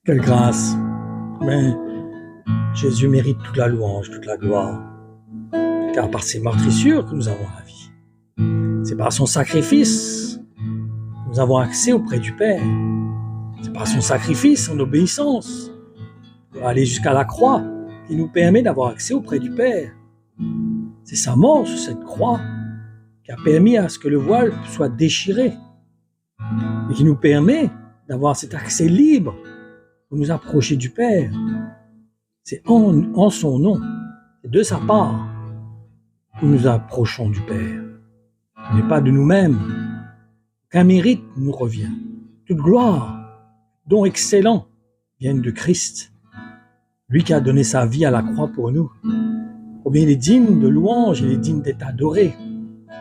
Quelle grâce! Mais Jésus mérite toute la louange, toute la gloire, car par ses meurtrissures que nous avons la vie. C'est par son sacrifice que nous avons accès auprès du Père. C'est par son sacrifice en obéissance, pour aller jusqu'à la croix, qui nous permet d'avoir accès auprès du Père. C'est sa mort sur cette croix qui a permis à ce que le voile soit déchiré et qui nous permet d'avoir cet accès libre pour nous approcher du Père. C'est en son nom, c'est de sa part que nous approchons du Père. Ce n'est pas de nous-mêmes. Qu'un mérite nous revient. Toute gloire, don excellent, viennent de Christ, lui qui a donné sa vie à la croix pour nous. Combien il est digne de louange, il est digne d'être adoré. La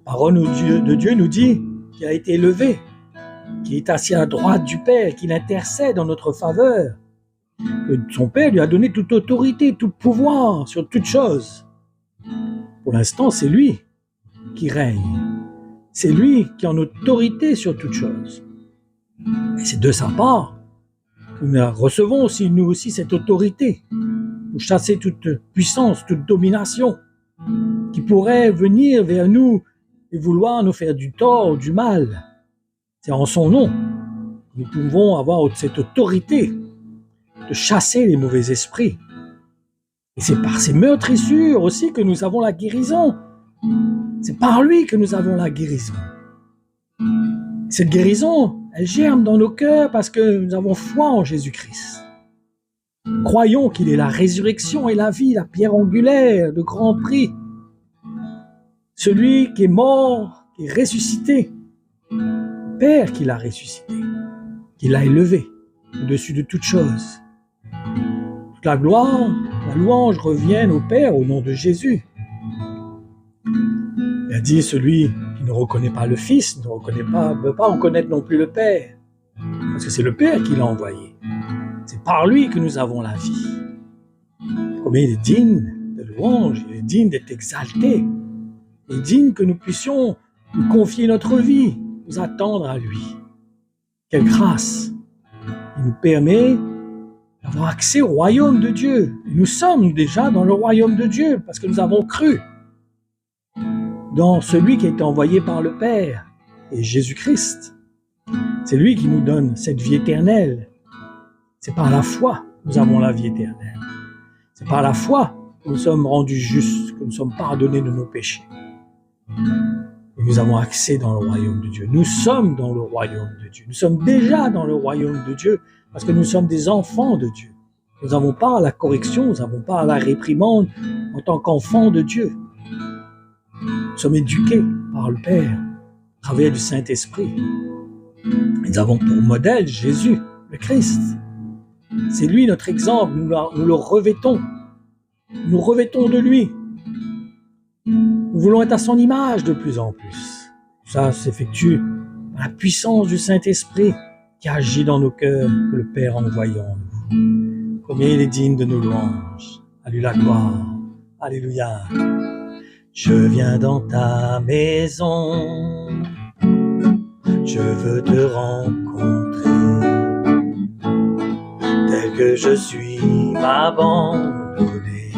parole de Dieu nous dit qu'il a été élevé, qu'il est assis à la droite du Père, qu'il intercède en notre faveur, que son Père lui a donné toute autorité, tout pouvoir sur toute chose. Pour l'instant, c'est lui qui règne. C'est lui qui a en autorité sur toute chose. Et c'est de sa part que nous recevons aussi, nous aussi, cette autorité pour chasser toute puissance, toute domination qui pourrait venir vers nous et vouloir nous faire du tort ou du mal. C'est en son nom que nous pouvons avoir cette autorité de chasser les mauvais esprits. Et c'est par ses meurtrissures aussi que nous avons la guérison. C'est par lui que nous avons la guérison. Cette guérison, elle germe dans nos cœurs parce que nous avons foi en Jésus-Christ. Croyons qu'il est la résurrection et la vie, la pierre angulaire, le grand prix. Celui qui est mort, qui est ressuscité. Le Père qui l'a ressuscité, qui l'a élevé au-dessus de toute chose. Toute la gloire, la louange reviennent au Père au nom de Jésus. Il a dit celui qui ne reconnaît pas le Fils ne peut pas reconnaître non plus le Père. Parce que c'est le Père qui l'a envoyé. C'est par lui que nous avons la vie. Combien il est digne de louange, il est digne d'être exalté. Il est digne que nous puissions nous confier notre vie, nous attendre à lui. Quelle grâce! Il nous permet d'avoir accès au royaume de Dieu. Et nous sommes déjà dans le royaume de Dieu parce que nous avons cru dans celui qui a été envoyé par le Père et Jésus-Christ. C'est lui qui nous donne cette vie éternelle. C'est par la foi que nous avons la vie éternelle. C'est par la foi que nous sommes rendus justes, que nous sommes pardonnés de nos péchés. Et nous avons accès dans le royaume de Dieu. Nous sommes dans le royaume de Dieu. Nous sommes déjà dans le royaume de Dieu parce que nous sommes des enfants de Dieu. Nous n'avons pas à la correction, nous n'avons pas à la réprimande en tant qu'enfants de Dieu. Nous sommes éduqués par le Père, à travers du Saint-Esprit. Nous avons pour modèle Jésus, le Christ. C'est lui notre exemple, nous le revêtons. Nous revêtons de lui. Nous voulons être à son image de plus en plus. Ça s'effectue par la puissance du Saint-Esprit qui agit dans nos cœurs, que le Père envoie en nous. Combien il est digne de nos louanges. À lui la gloire. Alléluia. Je viens dans ta maison, je veux te rencontrer, tel que je suis m'abandonner.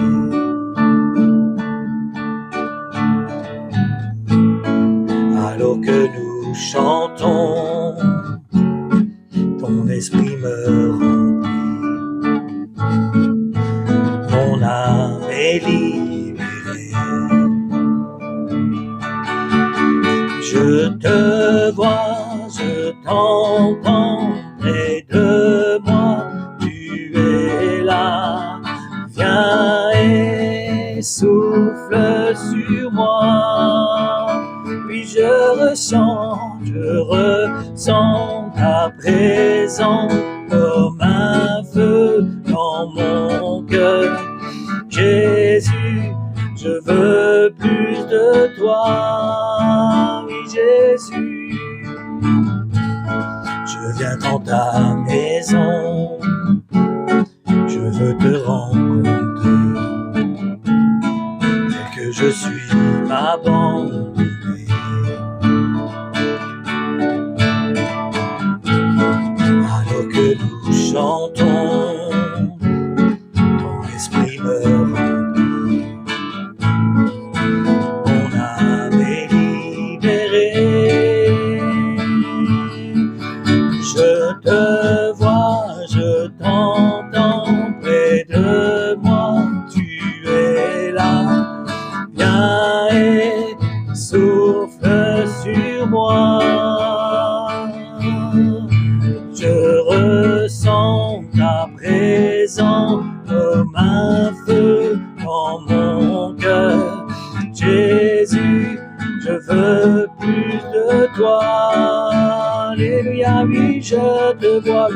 Alors que nous chantons, ton esprit me remplit, mon âme est libérée. Je te vois, je t'entends près de moi, tu es là, viens et souffle sur moi. Puis je ressens ta présence comme un feu dans mon cœur. Jésus, je veux plus de toi, oui Jésus. Je viens dans ta maison, je veux te rencontrer, tel que je suis m'abandonner. Alors que nous chantons, quand ton esprit me remplit, mon âme est libérée. Je te vois, je t'entends près de moi, tu es là. Viens et souffle sur moi. Je ressens ta présence comme un feu dans mon cœur. Jésus, je veux plus de toi. Alléluia, oui, je te vois,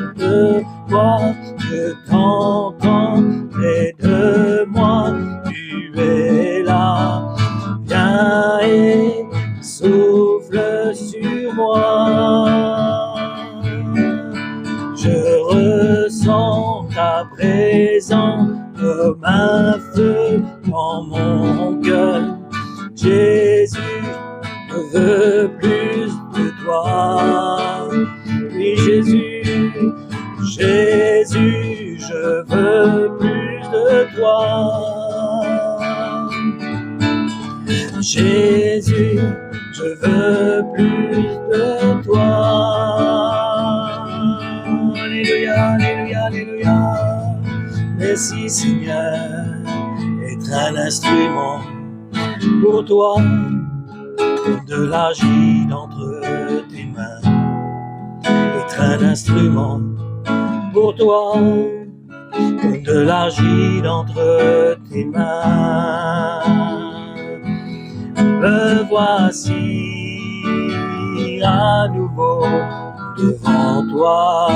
je t'entends près de moi, tu es là. Viens et souffle sur moi. Je ressens ta présence comme un feu dans mon cœur. Jésus, je veux plus de toi. Oui, Jésus, Jésus, je veux plus de toi. Jésus, je veux plus de toi. Alléluia, alléluia, alléluia. Merci Seigneur, être un instrument pour toi, comme de l'argile entre tes mains. Être un instrument pour toi, comme de l'argile entre tes mains. Me voici à nouveau devant toi.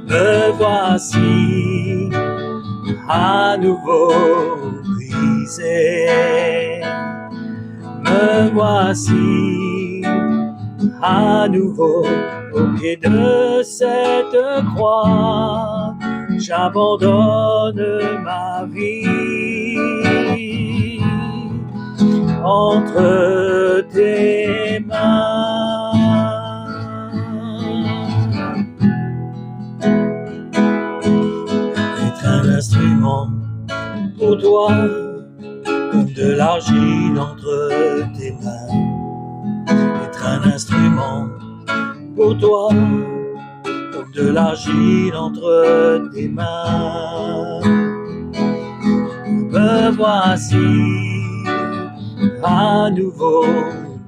Me voici à nouveau brisé. Me voici à nouveau au pied de cette croix. J'abandonne ma vie entre tes mains. Être un instrument pour toi, comme de l'argile entre tes mains. Être un instrument pour toi, comme de l'argile entre tes mains. Me voici à nouveau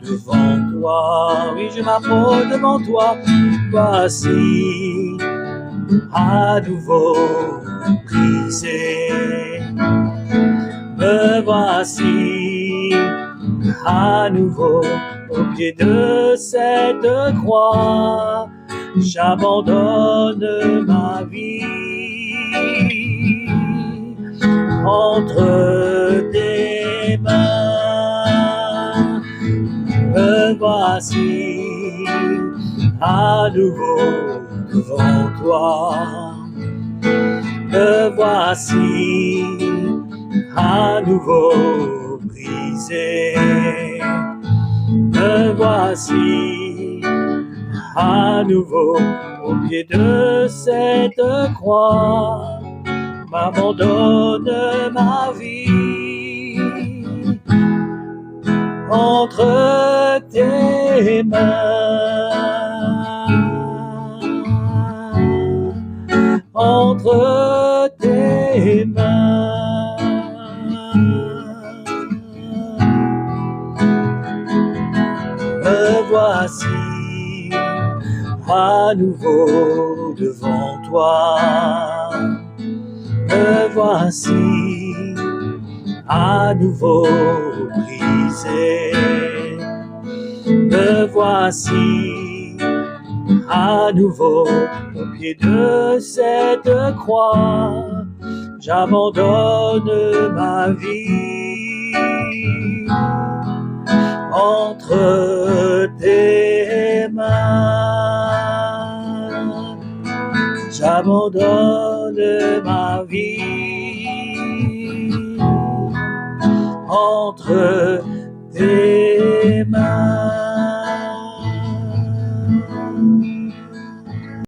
devant toi. Oui, je m'approche devant toi. Voici à nouveau brisé. Me voici à nouveau au pied de cette croix. J'abandonne ma vie entre tes mains. Me voici à nouveau devant toi. Me voici à nouveau brisé. Me voici à nouveau au pied de cette croix. M'abandonne ma vie entre tes mains, entre tes mains. Me voici à nouveau devant toi. Me voici à nouveau brisé. Me voici à nouveau au pied de cette croix. J'abandonne ma vie entre tes mains. J'abandonne ma vie entre tes mains.